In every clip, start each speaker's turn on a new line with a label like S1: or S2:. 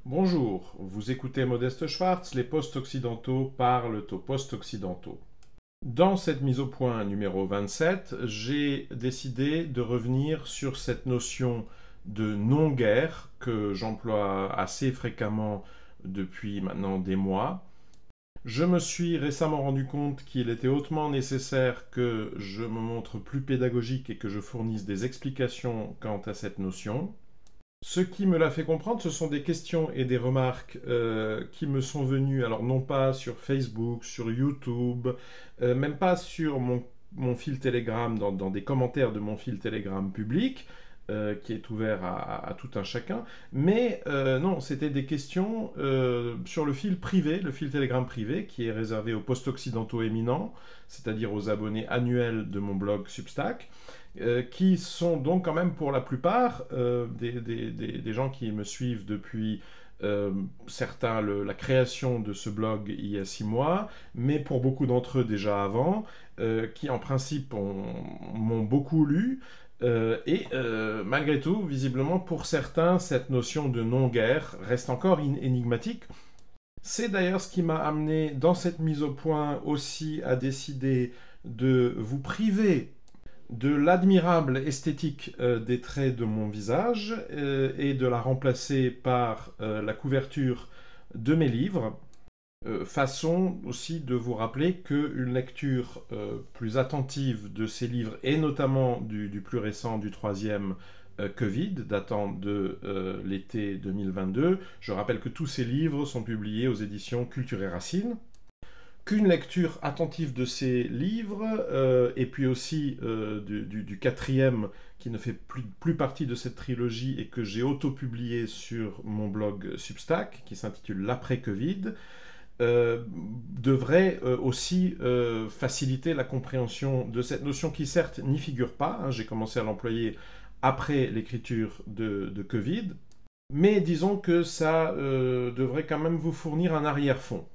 S1: Bonjour, vous écoutez Modeste Schwartz, les post-occidentaux parlent aux post-occidentaux. Dans cette mise au point numéro 27, j'ai décidé de revenir sur cette notion de non-guerre que j'emploie assez fréquemment depuis maintenant des mois. Je me suis récemment rendu compte qu'il était hautement nécessaire que je me montre plus pédagogique et que je fournisse des explications quant à cette notion. Ce qui me l'a fait comprendre, ce sont des questions et des remarques qui me sont venues, alors non pas sur Facebook, sur YouTube, même pas sur mon fil Telegram, dans des commentaires de mon fil Telegram public, qui est ouvert à tout un chacun, mais non, c'était des questions sur le fil privé, le fil Telegram privé, qui est réservé aux post-occidentaux éminents, c'est-à-dire aux abonnés annuels de mon blog Substack, qui sont donc quand même pour la plupart des gens qui me suivent depuis certains la création de ce blog il y a 6 mois, mais pour beaucoup d'entre eux déjà avant, qui en principe m'ont beaucoup lu. Malgré tout, visiblement, pour certains, cette notion de non-guerre reste encore énigmatique. C'est d'ailleurs ce qui m'a amené dans cette mise au point aussi à décider de vous priver de l'admirable esthétique des traits de mon visage et de la remplacer par la couverture de mes livres. Façon aussi de vous rappeler qu'une lecture plus attentive de ces livres, et notamment du plus récent, du troisième Covid, datant de l'été 2022, je rappelle que tous ces livres sont publiés aux éditions Culture et Racines, qu'une lecture attentive de ces livres, et puis aussi du quatrième qui ne fait plus partie de cette trilogie et que j'ai auto-publié sur mon blog Substack, qui s'intitule L'après-Covid, devrait aussi faciliter la compréhension de cette notion qui certes n'y figure pas, hein, j'ai commencé à l'employer après l'écriture de Covid, mais disons que ça devrait quand même vous fournir un arrière-fond.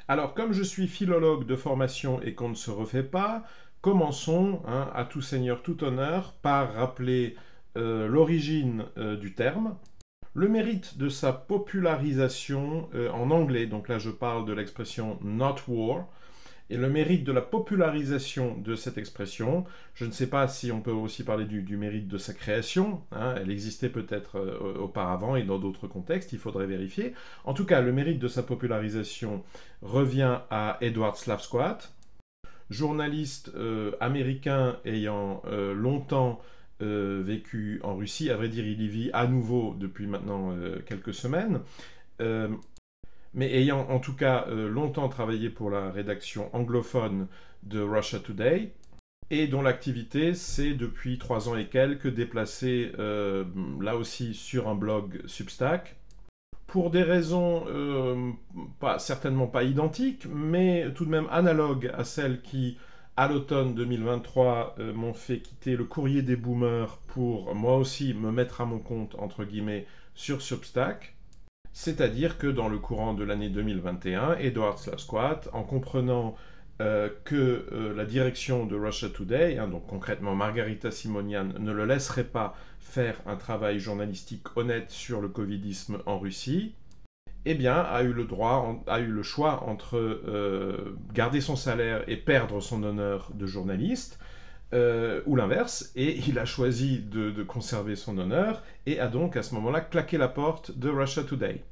S1: Alors, comme je suis philologue de formation et qu'on ne se refait pas, commençons, hein, à tout seigneur, tout honneur, par rappeler l'origine du terme, le mérite de sa popularisation en anglais, donc là je parle de l'expression not war, et le mérite de la popularisation de cette expression. Je ne sais pas si on peut aussi parler du mérite de sa création, hein, elle existait peut-être auparavant et dans d'autres contextes, il faudrait vérifier. En tout cas, le mérite de sa popularisation revient à Edward Slavsquat, journaliste américain ayant longtemps vécu en Russie. À vrai dire, il y vit à nouveau depuis maintenant quelques semaines. Euh, mais ayant en tout cas longtemps travaillé pour la rédaction anglophone de Russia Today, et dont l'activité s'est depuis 3 ans et quelques déplacée là aussi sur un blog Substack, pour des raisons certainement pas identiques, mais tout de même analogues à celles qui, à l'automne 2023, m'ont fait quitter le courrier des boomers pour moi aussi me mettre à mon compte, entre guillemets, sur Substack. C'est-à-dire que dans le courant de l'année 2021, Edward Slavsquat, en comprenant que la direction de Russia Today, hein, donc concrètement Margarita Simonian, ne le laisserait pas faire un travail journalistique honnête sur le covidisme en Russie, eh bien, a eu le choix entre garder son salaire et perdre son honneur de journaliste, ou l'inverse, et il a choisi de conserver son honneur, et a donc à ce moment-là claqué la porte de Russia Today.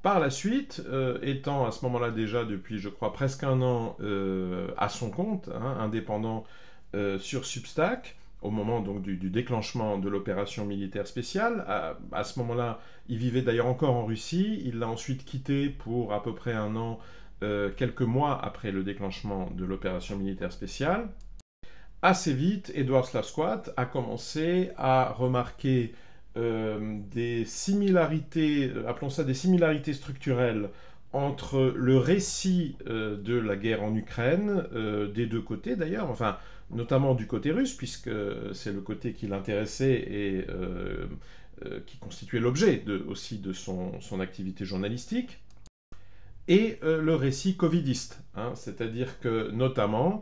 S1: Par la suite, étant à ce moment-là déjà depuis, je crois, presque un an à son compte, hein, indépendant sur Substack, au moment donc du déclenchement de l'opération militaire spéciale, à ce moment-là, il vivait d'ailleurs encore en Russie, il l'a ensuite quitté pour à peu près un an, quelques mois après le déclenchement de l'opération militaire spéciale. Assez vite, Edward Slavsquat a commencé à remarquer des similarités, appelons ça des similarités structurelles, entre le récit de la guerre en Ukraine, des deux côtés d'ailleurs, enfin notamment du côté russe, puisque c'est le côté qui l'intéressait et qui constituait l'objet aussi de son activité journalistique, et le récit covidiste, hein, c'est-à-dire que notamment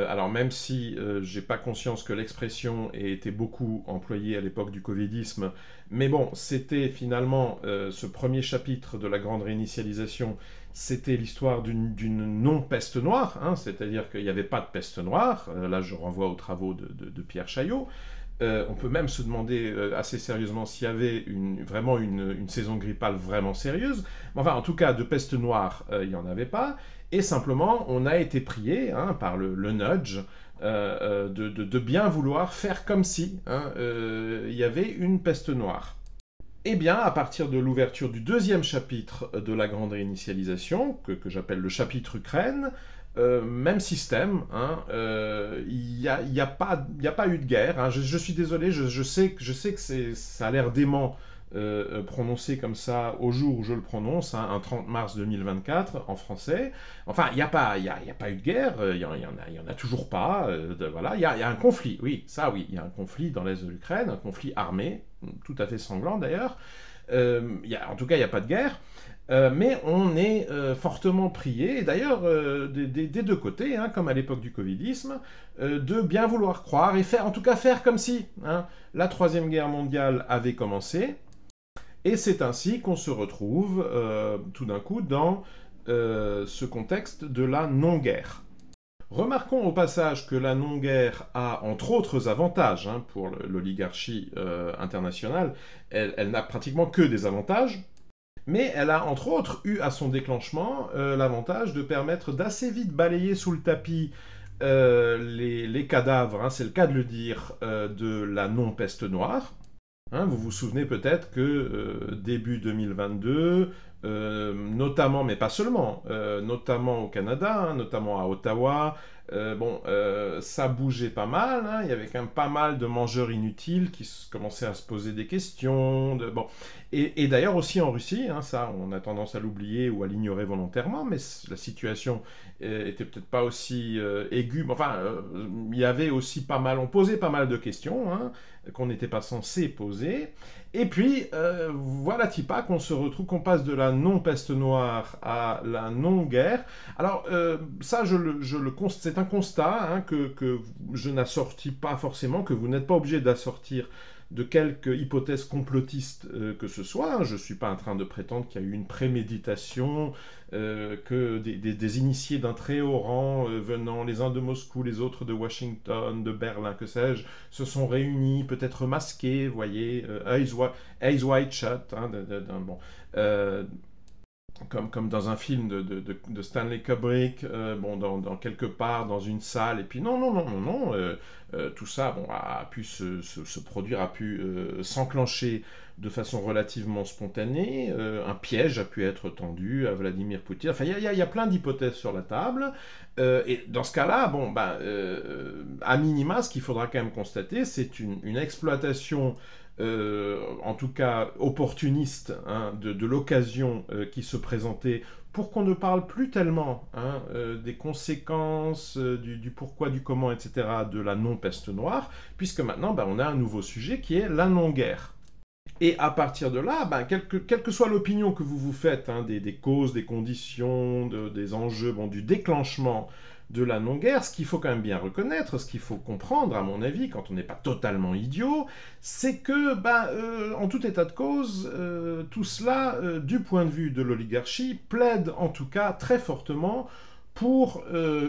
S1: Alors même si j'ai pas conscience que l'expression ait été beaucoup employée à l'époque du Covidisme, mais bon, c'était finalement ce premier chapitre de la grande réinitialisation, c'était l'histoire d'une non-peste noire, hein, c'est-à-dire qu'il n'y avait pas de peste noire, là je renvoie aux travaux de Pierre Chaillot. On peut même se demander assez sérieusement s'il y avait vraiment une saison grippale vraiment sérieuse. Mais enfin, en tout cas, de peste noire, il n'y en avait pas. Et simplement, on a été prié hein, par le nudge de bien vouloir faire comme si hein, il y avait une peste noire. Eh bien, à partir de l'ouverture du deuxième chapitre de la grande réinitialisation, que j'appelle le chapitre Ukraine, même système, hein, y a pas eu de guerre. Hein. Je suis désolé, je sais que ça a l'air dément prononcé comme ça au jour où je le prononce, hein, un 30 mars 2024 en français. Enfin, il n'y a pas eu de guerre, il y en a toujours pas. Voilà, il y a un conflit, oui, ça oui, il y a un conflit dans l'est de l'Ukraine, un conflit armé, tout à fait sanglant d'ailleurs. En tout cas, il n'y a pas de guerre. Mais on est fortement prié, et d'ailleurs des deux côtés, hein, comme à l'époque du Covidisme, de bien vouloir croire et faire, en tout cas faire comme si hein, la Troisième Guerre mondiale avait commencé. Et c'est ainsi qu'on se retrouve tout d'un coup dans ce contexte de la non-guerre. Remarquons au passage que la non-guerre a entre autres avantages hein, pour l'oligarchie internationale. Elle n'a pratiquement que des avantages. Mais elle a entre autres eu à son déclenchement l'avantage de permettre d'assez vite balayer sous le tapis les cadavres, hein, c'est le cas de le dire, de la non-peste noire. Hein, vous vous souvenez peut-être que début 2022, notamment, mais pas seulement, notamment au Canada, hein, notamment à Ottawa, ça bougeait pas mal, hein, il y avait quand même pas mal de mangeurs inutiles qui commençaient à se poser des questions. Et d'ailleurs aussi en Russie, hein, ça on a tendance à l'oublier ou à l'ignorer volontairement, mais la situation était peut-être pas aussi aiguë. Enfin, il y avait aussi pas mal, on posait pas mal de questions hein, qu'on n'était pas censé poser. Et puis, voilà Tipa qu'on se retrouve, qu'on passe de la non-peste noire à la non-guerre. Alors, ça, c'est un constat hein, que je n'assortis pas forcément, que vous n'êtes pas obligé d'assortir de quelque hypothèse complotiste que ce soit. Je ne suis pas en train de prétendre qu'il y a eu une préméditation, que des initiés d'un très haut rang venant les uns de Moscou, les autres de Washington, de Berlin, que sais-je, se sont réunis, peut-être masqués, vous voyez, eyes wide shut, hein, bon, comme dans un film de Stanley Kubrick, dans quelque part dans une salle, et puis non, tout ça a pu se produire, a pu s'enclencher de façon relativement spontanée, un piège a pu être tendu à Vladimir Poutine, enfin il y a plein d'hypothèses sur la table, et dans ce cas-là, à minima, ce qu'il faudra quand même constater, c'est une exploitation en tout cas opportuniste hein, de l'occasion qui se présentait pour qu'on ne parle plus tellement hein, des conséquences, du pourquoi, du comment, etc. de la non-peste noire, puisque maintenant on a un nouveau sujet qui est la non-guerre. Et à partir de là, quelle que soit l'opinion que vous vous faites hein, des causes, des conditions, des enjeux, du déclenchement de la non-guerre, ce qu'il faut quand même bien reconnaître, ce qu'il faut comprendre, à mon avis, quand on n'est pas totalement idiot, c'est que, en tout état de cause, tout cela, du point de vue de l'oligarchie, plaide en tout cas très fortement pour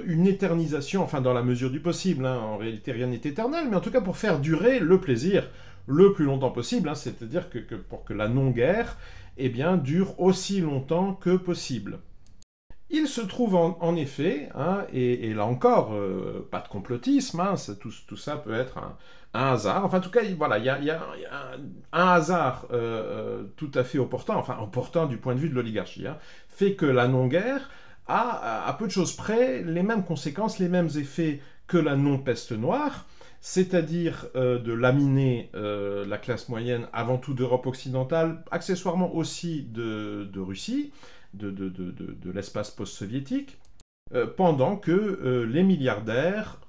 S1: une éternisation, enfin dans la mesure du possible, hein, en réalité rien n'est éternel, mais en tout cas pour faire durer le plaisir le plus longtemps possible, hein, c'est-à-dire que pour que la non-guerre dure aussi longtemps que possible. Il se trouve en effet, hein, et là encore, pas de complotisme, hein, tout ça peut être un hasard. Enfin, en tout cas, voilà, il y a un hasard tout à fait opportun, enfin opportun du point de vue de l'oligarchie, hein, fait que la non-guerre a, à peu de choses près, les mêmes conséquences, les mêmes effets que la non-peste noire, c'est-à-dire de laminer la classe moyenne, avant tout d'Europe occidentale, accessoirement aussi de Russie, de l'espace post-soviétique, pendant que les milliardaires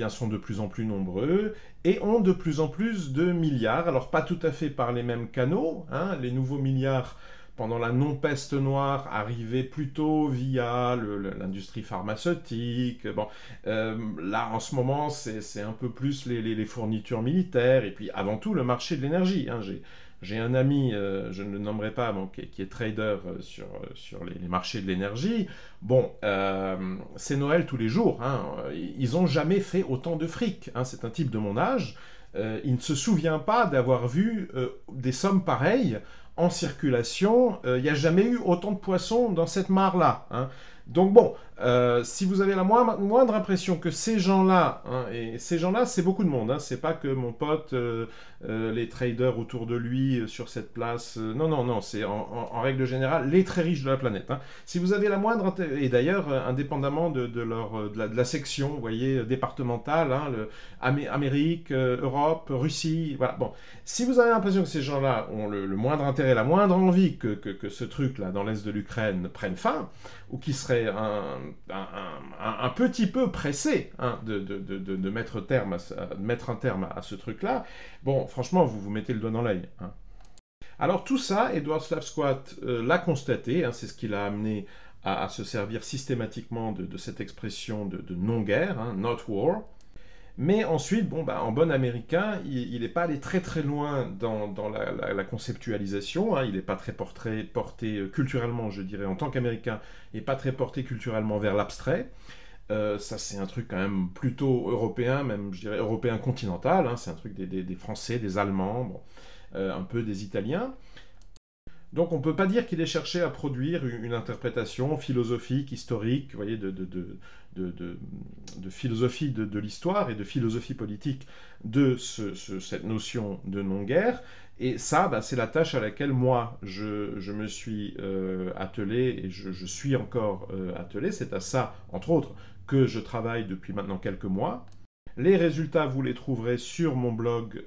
S1: sont de plus en plus nombreux et ont de plus en plus de milliards. Alors pas tout à fait par les mêmes canaux, hein, les nouveaux milliards pendant la non-peste noire, arrivaient plutôt via l'industrie pharmaceutique. Bon, là, en ce moment, c'est un peu plus les fournitures militaires, et puis avant tout le marché de l'énergie. Hein. J'ai un ami, je ne le nommerai pas, bon, qui est trader sur les marchés de l'énergie. Bon, c'est Noël tous les jours. Hein. Ils n'ont jamais fait autant de fric. Hein. C'est un type de mon âge. Il ne se souvient pas d'avoir vu des sommes pareilles en circulation. Il n'y a jamais eu autant de poissons dans cette mare-là. Hein. Donc bon, si vous avez la moindre impression que ces gens-là, hein, et ces gens-là, c'est beaucoup de monde, hein, c'est pas que mon pote, les traders autour de lui sur cette place, non, non, non, c'est en règle générale les très riches de la planète. Hein. Si vous avez la moindre, et d'ailleurs, indépendamment de la section, vous voyez, départementale, hein, Amérique, Europe, Russie, voilà, bon, si vous avez l'impression que ces gens-là ont le moindre intérêt, la moindre envie que ce truc-là dans l'est de l'Ukraine prenne fin, ou qui serait un petit peu pressé, hein, de mettre un terme à ce truc-là, bon, franchement, vous mettez le doigt dans l'œil. Hein. Alors tout ça, Edward Slavsquat l'a constaté, hein, c'est ce qui l'a amené à se servir systématiquement de cette expression de non-guerre, hein, not war. Mais ensuite, bon, bah, en bon américain, il n'est pas allé très très loin dans la conceptualisation. Hein, il n'est pas très porté culturellement, je dirais, en tant qu'américain, et pas très porté culturellement vers l'abstrait. Ça, c'est un truc quand même plutôt européen, même je dirais européen continental. Hein, c'est un truc des Français, des Allemands, bon, un peu des Italiens. Donc on ne peut pas dire qu'il ait cherché à produire une interprétation philosophique, historique, vous voyez, de philosophie de l'histoire et de philosophie politique de cette notion de non-guerre. Et ça, bah, c'est la tâche à laquelle moi, je me suis attelé et je suis encore attelé. C'est à ça, entre autres, que je travaille depuis maintenant quelques mois. Les résultats, vous les trouverez sur mon blog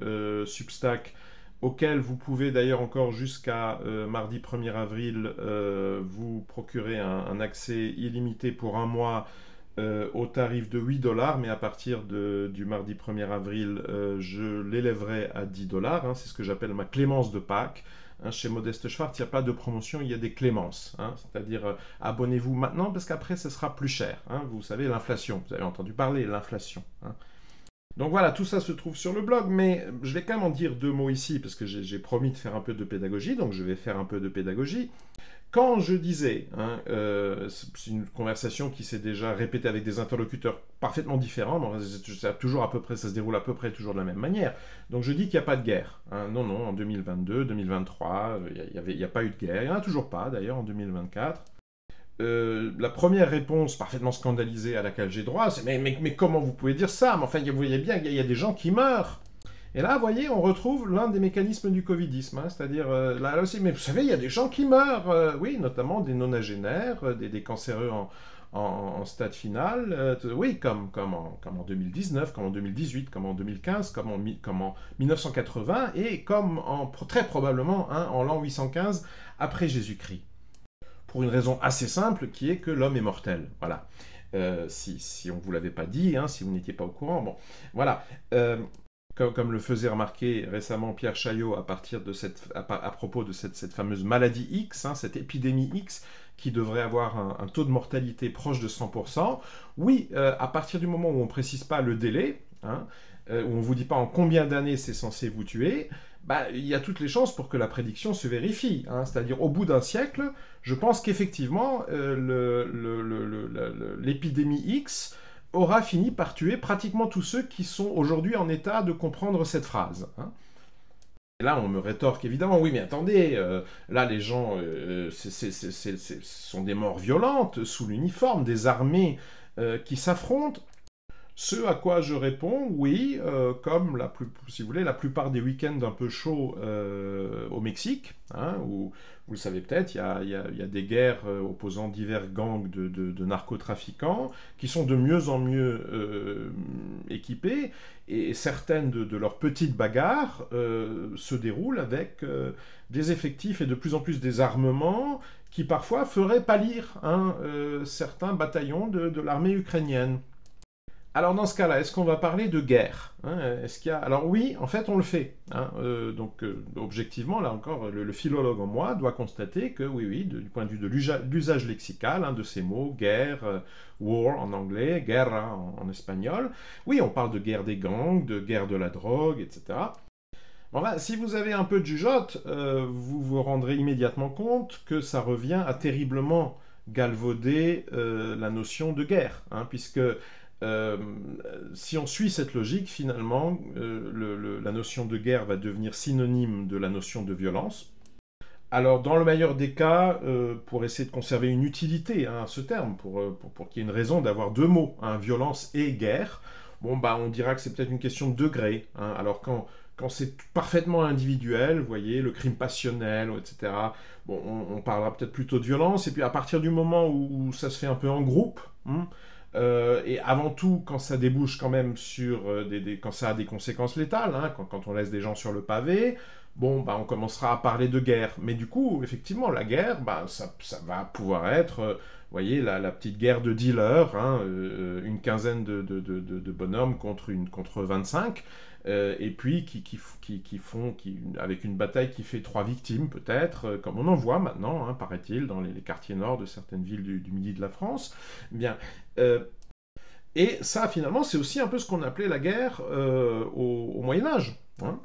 S1: Substack, auquel vous pouvez d'ailleurs encore jusqu'à mardi 1er avril vous procurer un accès illimité pour un mois au tarif de 8 $, mais à partir du mardi 1er avril, je l'élèverai à 10 $. Hein, c'est ce que j'appelle ma clémence de Pâques. Hein, chez Modeste Schwartz, il n'y a pas de promotion, il y a des clémences. Hein, c'est-à-dire, abonnez-vous maintenant parce qu'après, ce sera plus cher. Hein, vous savez, l'inflation. Vous avez entendu parler, l'inflation. Hein. Donc voilà, tout ça se trouve sur le blog, mais je vais quand même en dire 2 mots ici, parce que j'ai promis de faire un peu de pédagogie, donc je vais faire un peu de pédagogie. Quand je disais, hein, c'est une conversation qui s'est déjà répétée avec des interlocuteurs parfaitement différents, donc ça se déroule à peu près toujours de la même manière. Donc je dis qu'il n'y a pas de guerre. Hein. Non, non, en 2022, 2023, il n'y a pas eu de guerre. Il n'y en a toujours pas, d'ailleurs, en 2024. La première réponse parfaitement scandalisée à laquelle j'ai droit, c'est mais comment vous pouvez dire ça? Mais enfin, vous voyez bien qu'il y a des gens qui meurent. Et là, vous voyez, on retrouve l'un des mécanismes du covidisme, hein, c'est-à-dire, là aussi, mais vous savez, il y a des gens qui meurent, oui, notamment des nonagénaires, des cancéreux en stade final, oui, comme en 2019, comme en 2018, comme en 2015, comme en 1980, et comme très probablement hein, en l'an 815 après Jésus-Christ. Pour une raison assez simple, qui est que l'homme est mortel. Voilà. Si on ne vous l'avait pas dit, hein, si vous n'étiez pas au courant, bon, voilà. Comme le faisait remarquer récemment Pierre Chaillot à propos de cette fameuse maladie X, hein, cette épidémie X, qui devrait avoir un taux de mortalité proche de 100%. Oui, à partir du moment où on ne précise pas le délai, hein, où on ne vous dit pas en combien d'années c'est censé vous tuer, bah, il y a toutes les chances pour que la prédiction se vérifie. Hein, c'est-à-dire, au bout d'un siècle, je pense qu'effectivement, l'épidémie X aura fini par tuer pratiquement tous ceux qui sont aujourd'hui en état de comprendre cette phrase. Hein. Et là, on me rétorque évidemment, oui, mais attendez, là, les gens, ce sont des morts violentes, sous l'uniforme, des armées qui s'affrontent. Ce à quoi je réponds, oui, comme si vous voulez, la plupart des week-ends un peu chauds au Mexique, hein, où, vous le savez peut-être, il y a des guerres opposant divers gangs de narcotrafiquants qui sont de mieux en mieux équipés, et certaines de leurs petites bagarres se déroulent avec des effectifs et de plus en plus des armements qui parfois feraient pâlir hein, certains bataillons de l'armée ukrainienne. Alors dans ce cas-là, est-ce qu'on va parler de guerre, hein? Est-ce qu'il y a... Alors oui, en fait, on le fait, hein. Objectivement, là encore, le philologue en moi doit constater que oui, oui, du point de vue de l'usage lexical, hein, de ces mots, guerre, war en anglais, guerra en espagnol, oui, on parle de guerre des gangs, de guerre de la drogue, etc. Bon, ben, si vous avez un peu de jugeote, vous vous rendrez immédiatement compte que ça revient à terriblement galvauder la notion de guerre, hein, puisque si on suit cette logique, finalement, la notion de guerre va devenir synonyme de la notion de violence. Alors, dans le meilleur des cas, pour essayer de conserver une utilité, hein, à ce terme, pour qu'il y ait une raison d'avoir deux mots, hein, violence et guerre, bon, bah, on dira que c'est peut-être une question de degré, hein. Alors, quand c'est parfaitement individuel, vous voyez, le crime passionnel, etc., bon, on parlera peut-être plutôt de violence, et puis à partir du moment où ça se fait un peu en groupe, hein, et avant tout, quand ça débouche quand même sur quand ça a des conséquences létales, hein, quand on laisse des gens sur le pavé, bon, bah, on commencera à parler de guerre. Mais du coup, effectivement, la guerre, bah, ça va pouvoir être, vous voyez, la petite guerre de dealers, hein, une quinzaine de bonhommes contre 25, et puis avec une bataille qui fait 3 victimes, peut-être, comme on en voit maintenant, hein, paraît-il, dans les quartiers nord de certaines villes du midi de la France. Eh bien, euh, et ça, finalement, c'est aussi un peu ce qu'on appelait la guerre au Moyen Âge, hein,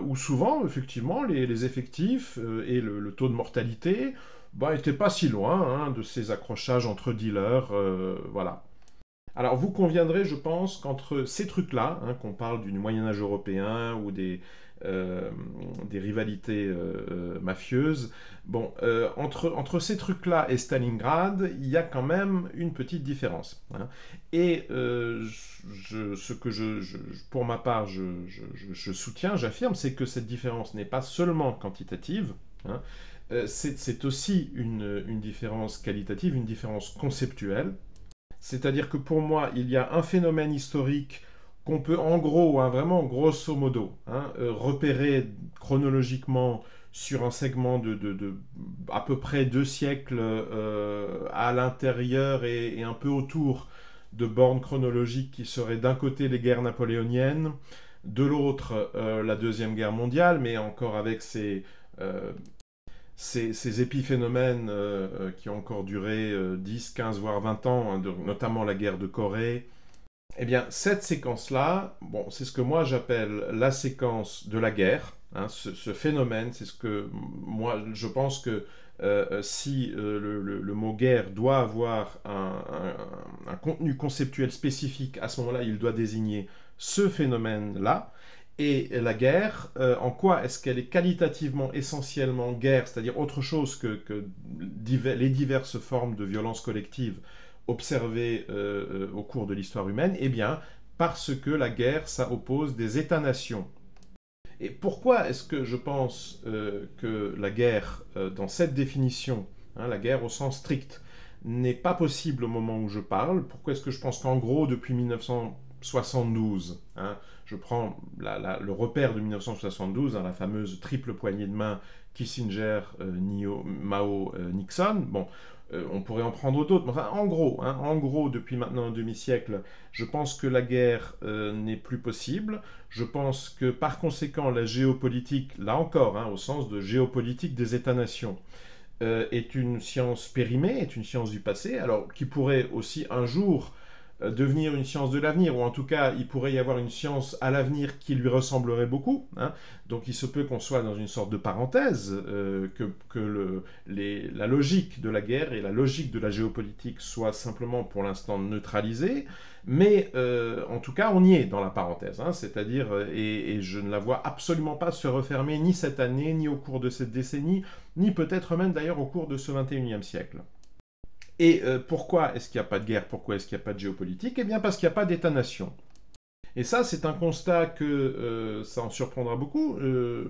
S1: où souvent, effectivement, les effectifs et le taux de mortalité n'étaient pas si loin, hein, de ces accrochages entre dealers. Voilà. Alors, vous conviendrez, je pense, qu'entre ces trucs-là, hein, qu'on parle du Moyen-Âge européen ou euh, des rivalités mafieuses, bon, entre ces trucs-là et Stalingrad, il y a quand même une petite différence, hein. Et ce que pour ma part, je soutiens, j'affirme, c'est que cette différence n'est pas seulement quantitative, hein, c'est aussi une différence qualitative, une différence conceptuelle. C'est-à-dire que pour moi, il y a un phénomène historique qu'on peut en gros, hein, vraiment grosso modo, hein, repérer chronologiquement sur un segment de à peu près 2 siècles à l'intérieur et un peu autour de bornes chronologiques qui seraient d'un côté les guerres napoléoniennes, de l'autre la Deuxième Guerre mondiale, mais encore avec euh, ces épiphénomènes qui ont encore duré 10, 15, voire 20 ans, hein, notamment la guerre de Corée, eh bien, cette séquence-là, bon, c'est ce que moi j'appelle la séquence de la guerre, hein, ce phénomène, c'est ce que moi je pense que si le mot guerre doit avoir un contenu conceptuel spécifique, à ce moment-là, il doit désigner ce phénomène-là. Et la guerre, en quoi est-ce qu'elle est qualitativement essentiellement guerre, c'est-à-dire autre chose que les diverses formes de violence collective observées au cours de l'histoire humaine? Eh bien, parce que la guerre, ça oppose des États-nations. Et pourquoi est-ce que je pense que la guerre, dans cette définition, hein, la guerre au sens strict, n'est pas possible au moment où je parle? Pourquoi est-ce que je pense qu'en gros, depuis 1972, hein, je prends le repère de 1972, hein, la fameuse triple poignée de main Kissinger, Mao, Nixon, bon, on pourrait en prendre d'autres, mais enfin, en gros, depuis maintenant un demi-siècle, je pense que la guerre n'est plus possible. Je pense que par conséquent, la géopolitique, là encore, hein, au sens de géopolitique des États-nations, est une science périmée, est une science du passé, alors qui pourrait aussi un jour devenir une science de l'avenir, ou en tout cas, il pourrait y avoir une science à l'avenir qui lui ressemblerait beaucoup, hein. Donc il se peut qu'on soit dans une sorte de parenthèse, que la logique de la guerre et la logique de la géopolitique soient simplement pour l'instant neutralisées, mais en tout cas, on y est dans la parenthèse, hein, c'est-à-dire, et je ne la vois absolument pas se refermer ni cette année, ni au cours de cette décennie, ni peut-être même d'ailleurs au cours de ce 21e siècle. Et pourquoi est-ce qu'il n'y a pas de guerre? Pourquoi est-ce qu'il n'y a pas de géopolitique? Eh bien parce qu'il n'y a pas d'État-nation. Et ça, c'est un constat que ça en surprendra beaucoup.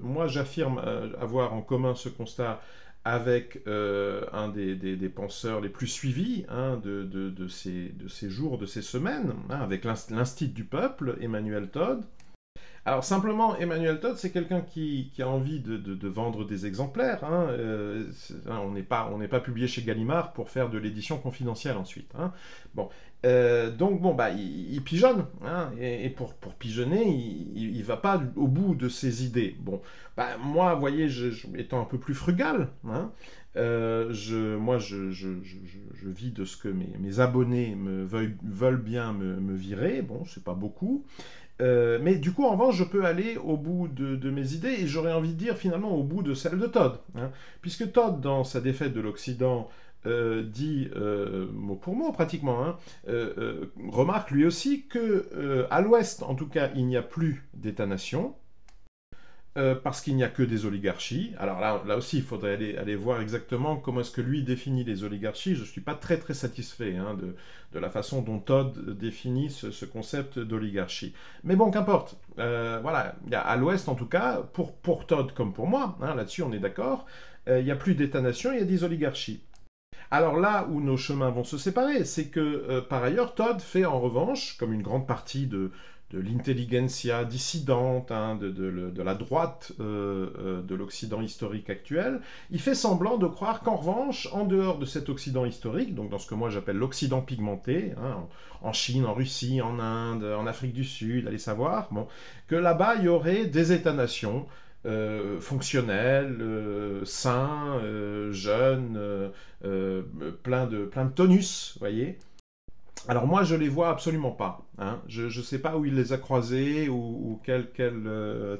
S1: Moi, j'affirme avoir en commun ce constat avec un des penseurs les plus suivis, hein, de ces jours, de ces semaines, hein, avec l'Institut du peuple, Emmanuel Todd. Alors simplement, Emmanuel Todd, c'est quelqu'un qui a envie de vendre des exemplaires. Hein, on n'est pas publié chez Gallimard pour faire de l'édition confidentielle ensuite. Hein. Bon, donc bon, bah, il pigeonne. Hein, et pour pigeonner, il va pas au bout de ses idées. Bon, bah, moi, vous voyez, étant un peu plus frugal, hein, je vis de ce que mes abonnés veulent bien me virer. Bon, c'est pas beaucoup. Mais du coup, en revanche, je peux aller au bout de mes idées et j'aurais envie de dire finalement au bout de celles de Todd. Hein. Puisque Todd, dans sa défaite de l'Occident, dit mot pour mot pratiquement, hein, remarque lui aussi que à l'Ouest, en tout cas, il n'y a plus d'État-nation. Parce qu'il n'y a que des oligarchies. Alors là aussi, il faudrait aller voir exactement comment est-ce que lui définit les oligarchies. Je ne suis pas très très satisfait hein, de la façon dont Todd définit ce concept d'oligarchie. Mais bon, qu'importe. Voilà, à l'Ouest en tout cas, pour Todd comme pour moi, hein, là-dessus on est d'accord, il n'y a plus d'État-nation, il y a des oligarchies. Alors là où nos chemins vont se séparer, c'est que par ailleurs, Todd fait en revanche, comme une grande partie de l'intelligentsia dissidente, hein, de la droite de l'Occident historique actuel, il fait semblant de croire qu'en revanche, en dehors de cet Occident historique, donc dans ce que moi j'appelle l'Occident pigmenté, hein, en Chine, en Russie, en Inde, en Afrique du Sud, allez savoir, bon, que là-bas il y aurait des États-nations fonctionnels, sains, jeunes, plein de tonus, vous voyez. Alors moi, je les vois absolument pas. Hein. Je ne sais pas où il les a croisés ou quel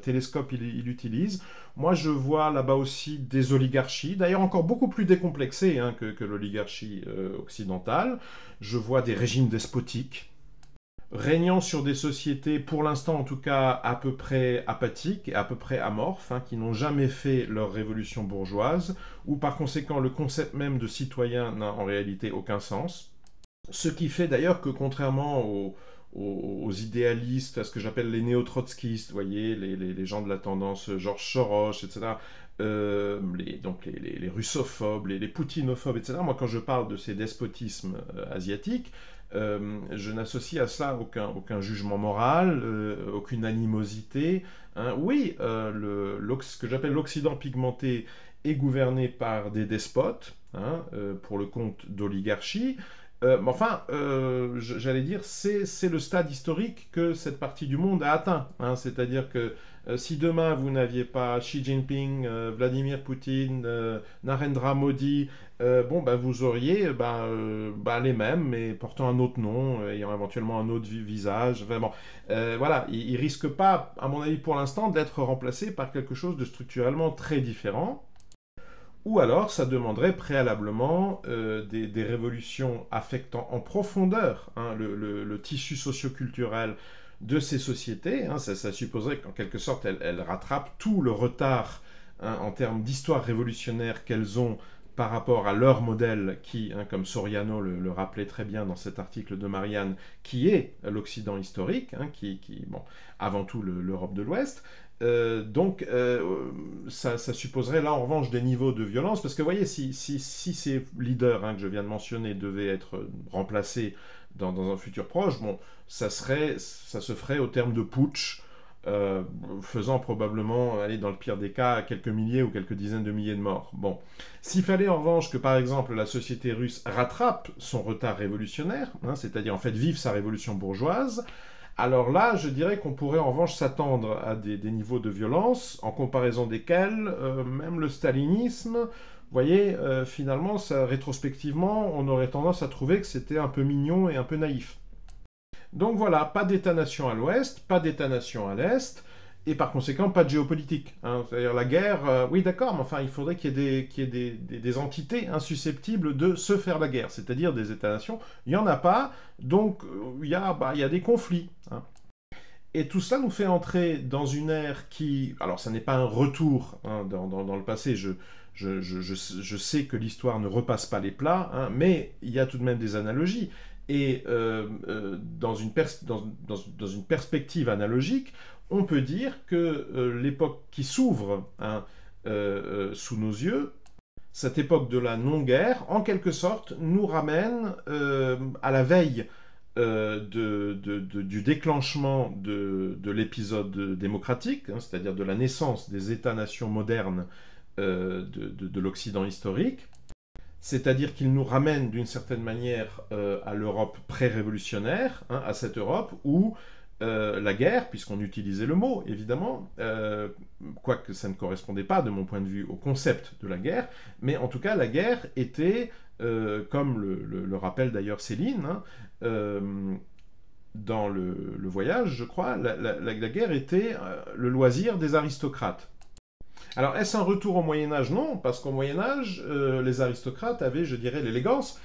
S1: télescope il utilise. Moi, je vois là-bas aussi des oligarchies, d'ailleurs encore beaucoup plus décomplexées hein, que l'oligarchie occidentale. Je vois des régimes despotiques régnant sur des sociétés, pour l'instant en tout cas, à peu près apathiques et à peu près amorphes, hein, qui n'ont jamais fait leur révolution bourgeoise, où par conséquent le concept même de citoyen n'a en réalité aucun sens. Ce qui fait d'ailleurs que contrairement aux idéalistes, à ce que j'appelle les néo-trotskistes, vous voyez, les gens de la tendance George Soros, etc., les russophobes, les poutinophobe, etc., moi quand je parle de ces despotismes asiatiques, je n'associe à cela aucun jugement moral, aucune animosité. Hein. Oui, ce que j'appelle l'Occident pigmenté est gouverné par des despotes, hein, pour le compte d'oligarchies, mais enfin, j'allais dire, c'est le stade historique que cette partie du monde a atteint. Hein. C'est-à-dire que si demain vous n'aviez pas Xi Jinping, Vladimir Poutine, Narendra Modi, bon, ben, vous auriez les mêmes, mais portant un autre nom, ayant éventuellement un autre visage. Enfin, bon, voilà, ils ne risquent pas, à mon avis pour l'instant, d'être remplacés par quelque chose de structurellement très différent. Ou alors, ça demanderait préalablement des révolutions affectant en profondeur hein, le tissu socioculturel de ces sociétés. Hein. Ça supposerait qu'en quelque sorte, elles rattrapent tout le retard hein, en termes d'histoire révolutionnaire qu'elles ont par rapport à leur modèle qui, hein, comme Soriano le rappelait très bien dans cet article de Marianne, qui est l'Occident historique, hein, bon, avant tout l'Europe de l'Ouest. Ça supposerait là en revanche des niveaux de violence, parce que vous voyez, si ces leaders hein, que je viens de mentionner devaient être remplacés dans un futur proche, bon, ça se ferait au terme de putsch, faisant probablement, aller dans le pire des cas, quelques milliers ou quelques dizaines de milliers de morts. Bon, s'il fallait en revanche que par exemple la société russe rattrape son retard révolutionnaire, hein, c'est-à-dire en fait vive sa révolution bourgeoise, alors là, je dirais qu'on pourrait en revanche s'attendre à des niveaux de violence, en comparaison desquels même le stalinisme, vous voyez, finalement, rétrospectivement, on aurait tendance à trouver que c'était un peu mignon et un peu naïf. Donc voilà, pas d'État-nation à l'ouest, pas d'État-nation à l'est, et par conséquent, pas de géopolitique. Hein. C'est-à-dire la guerre, oui d'accord, mais enfin, il faudrait qu'il y ait des entités insusceptibles de se faire la guerre, c'est-à-dire des États-nations. Il n'y en a pas, donc il y a des conflits. Hein. Et tout cela nous fait entrer dans une ère qui... Alors, ça n'est pas un retour hein, dans le passé, je sais que l'histoire ne repasse pas les plats, hein, mais il y a tout de même des analogies. Et dans une perspective analogique, on peut dire que l'époque qui s'ouvre hein, sous nos yeux, cette époque de la non-guerre, en quelque sorte, nous ramène à la veille du déclenchement de l'épisode démocratique, hein, c'est-à-dire de la naissance des États-nations modernes de l'Occident historique, c'est-à-dire qu'il nous ramène d'une certaine manière à l'Europe pré-révolutionnaire, hein, à cette Europe où la guerre, puisqu'on utilisait le mot, évidemment, quoique ça ne correspondait pas, de mon point de vue, au concept de la guerre, mais en tout cas, la guerre était, comme le rappelle d'ailleurs Céline, hein, dans le voyage, je crois, la guerre était le loisir des aristocrates. Alors, est-ce un retour au Moyen-Âge? Non, parce qu'au Moyen-Âge, les aristocrates avaient, je dirais, l'élégance,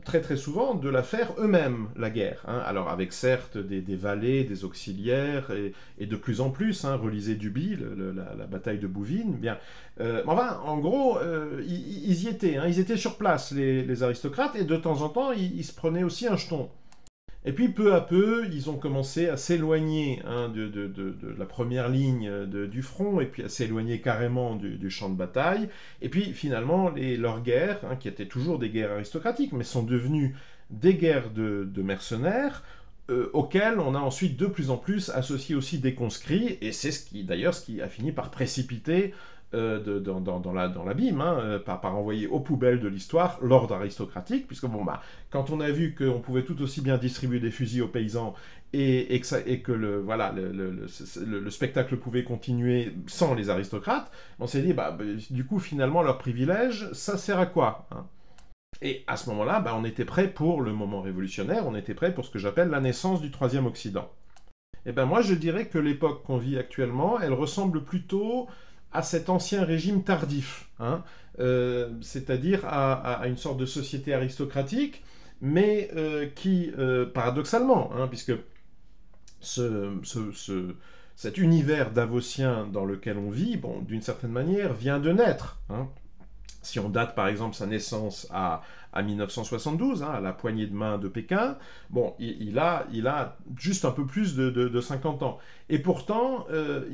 S1: très très souvent, de la faire eux-mêmes, la guerre. Hein. Alors, avec certes des valets, des auxiliaires, et de plus en plus, hein, relisez Duby, la bataille de Bouvines, bien. Enfin, en gros, ils y étaient, hein, ils étaient sur place, les aristocrates, et de temps en temps, ils se prenaient aussi un jeton. Et puis peu à peu, ils ont commencé à s'éloigner, hein, de la première ligne du front, et puis à s'éloigner carrément du champ de bataille. Et puis finalement, leurs guerres, hein, qui étaient toujours des guerres aristocratiques, mais sont devenues des guerres de mercenaires, auxquelles on a ensuite de plus en plus associé aussi des conscrits, et c'est d'ailleurs ce qui a fini par précipiter dans l'abîme, hein, par envoyer aux poubelles de l'histoire l'ordre aristocratique, puisque bon, bah, quand on a vu qu'on pouvait tout aussi bien distribuer des fusils aux paysans et que le spectacle pouvait continuer sans les aristocrates, on s'est dit, du coup, finalement, leur privilège, ça sert à quoi, hein? Et à ce moment-là, on était prêt pour le moment révolutionnaire, on était prêt pour ce que j'appelle la naissance du Troisième Occident. Et moi, je dirais que l'époque qu'on vit actuellement, elle ressemble plutôt à cet ancien régime tardif, hein, c'est-à-dire à une sorte de société aristocratique, mais qui, paradoxalement, hein, puisque cet univers davosien dans lequel on vit, bon, d'une certaine manière, vient de naître. Hein. Si on date par exemple sa naissance à 1972, hein, à la poignée de main de Pékin, bon, il a juste un peu plus de 50 ans. Et pourtant,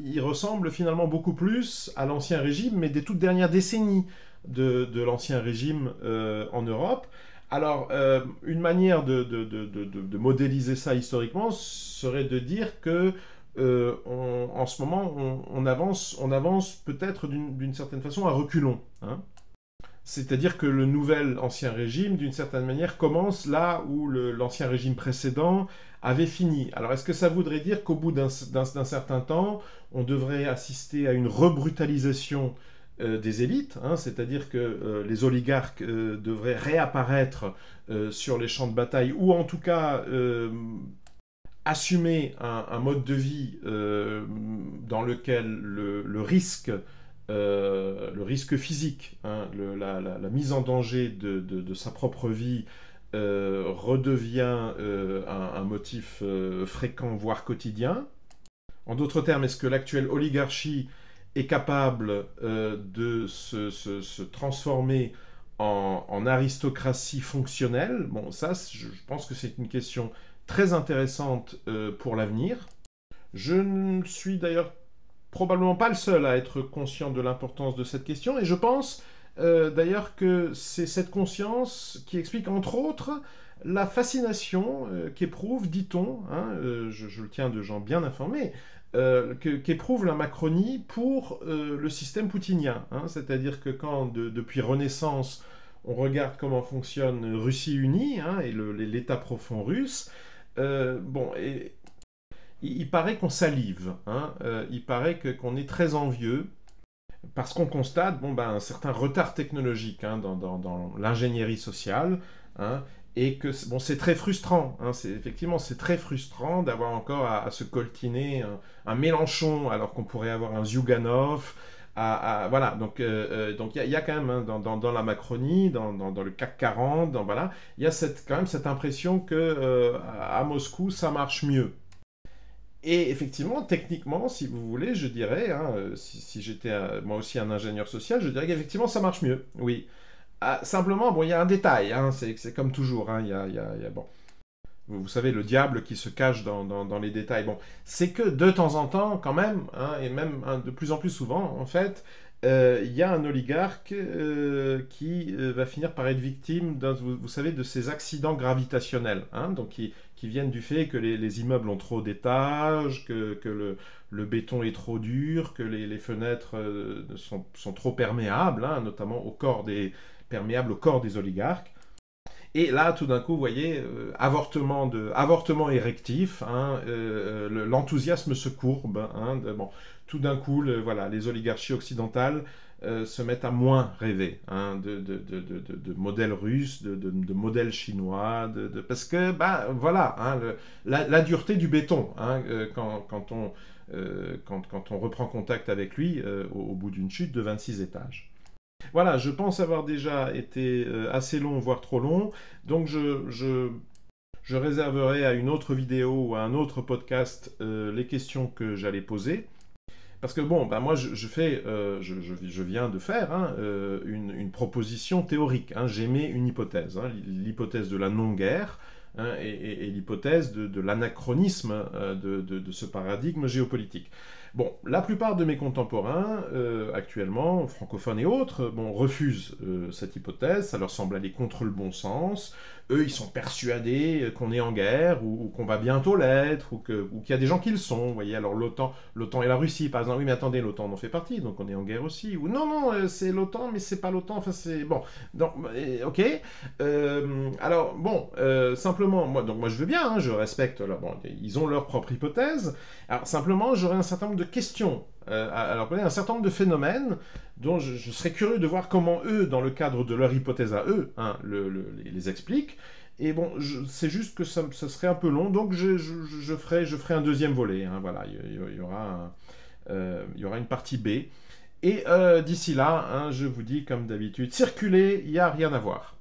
S1: il ressemble finalement beaucoup plus à l'Ancien Régime, mais des toutes dernières décennies de l'Ancien Régime en Europe. Alors, une manière de modéliser ça historiquement serait de dire que en ce moment, on avance peut-être d'une certaine façon à reculons. Hein. C'est-à-dire que le nouvel Ancien Régime, d'une certaine manière, commence là où l'Ancien Régime précédent avait fini. Alors, est-ce que ça voudrait dire qu'au bout d'un certain temps, on devrait assister à une rebrutalisation des élites, hein, c'est-à-dire que les oligarques devraient réapparaître sur les champs de bataille, ou en tout cas assumer un mode de vie dans lequel le risque physique, hein, la mise en danger de sa propre vie redevient un motif fréquent, voire quotidien. En d'autres termes, est-ce que l'actuelle oligarchie est capable de se transformer en aristocratie fonctionnelle? Bon, ça, je pense que c'est une question très intéressante pour l'avenir. Je ne suis d'ailleurs probablement pas le seul à être conscient de l'importance de cette question, et je pense d'ailleurs que c'est cette conscience qui explique entre autres la fascination qu'éprouve, dit-on, hein, je le tiens de gens bien informés, qu'éprouve la Macronie pour le système poutinien. Hein, c'est-à-dire que quand, depuis Renaissance, on regarde comment fonctionne Russie unie, hein, et l'État profond russe, il paraît qu'on salive, hein, il paraît qu'on est très envieux, parce qu'on constate un certain retard technologique, hein, dans l'ingénierie sociale, hein, et que c'est très frustrant. Hein, effectivement, c'est très frustrant d'avoir encore à se coltiner un Mélenchon, alors qu'on pourrait avoir un Zyuganov. Voilà, donc il y a quand même, hein, dans la Macronie, dans le CAC 40, voilà, il y a quand même cette impression que à Moscou, ça marche mieux. Et effectivement, techniquement, si vous voulez, je dirais, hein, si j'étais moi aussi un ingénieur social, je dirais qu'effectivement, ça marche mieux, oui. Ah, simplement, il y a un détail, hein, c'est comme toujours, hein, bon, vous savez, le diable qui se cache dans les détails. Bon, c'est que de temps en temps, quand même, hein, et même, hein, de plus en plus souvent, en fait, il y a un oligarque qui va finir par être victime vous savez, de ces accidents gravitationnels, hein, donc qui viennent du fait que les immeubles ont trop d'étages, que le béton est trop dur, que les fenêtres sont trop perméables, hein, notamment perméables au corps des oligarques. Et là, tout d'un coup, vous voyez, avortement érectif, hein, l'enthousiasme se courbe. Hein, bon, tout d'un coup, voilà, les oligarchies occidentales se mettent à moins rêver, hein, de modèles russes, de modèles chinois, parce que, bah, voilà, hein, la dureté du béton, hein, quand on reprend contact avec lui au bout d'une chute de 26 étages. Voilà, je pense avoir déjà été assez long, voire trop long, donc je réserverai à une autre vidéo ou à un autre podcast les questions que j'allais poser. Parce que bon, bah moi je viens de faire, hein, une proposition théorique. Hein, j'émets une hypothèse, hein, l'hypothèse de la non-guerre, hein, et l'hypothèse de l'anachronisme de ce paradigme géopolitique. Bon, la plupart de mes contemporains, actuellement, francophones et autres, bon, refusent cette hypothèse, ça leur semble aller contre le bon sens. Eux, ils sont persuadés qu'on est en guerre, ou qu'on va bientôt l'être, ou qu'il y a des gens qui le sont. Vous voyez, alors l'OTAN et la Russie, par exemple. Oui, mais attendez, l'OTAN en fait partie, donc on est en guerre aussi. Ou non, non, c'est l'OTAN, mais c'est pas l'OTAN. Enfin, c'est bon. Donc, ok. Alors, bon, simplement, moi, je veux bien, hein, je respecte. Là, bon, ils ont leur propre hypothèse. Alors, simplement, j'aurais un certain nombre de questions. Alors, un certain nombre de phénomènes dont je serais curieux de voir comment eux, dans le cadre de leur hypothèse à eux, hein, les expliquent. Et bon, c'est juste que ça serait un peu long, donc je ferai un deuxième volet. Hein, voilà, il y aura une partie B. Et d'ici là, hein, je vous dis comme d'habitude, circulez, il n'y a rien à voir.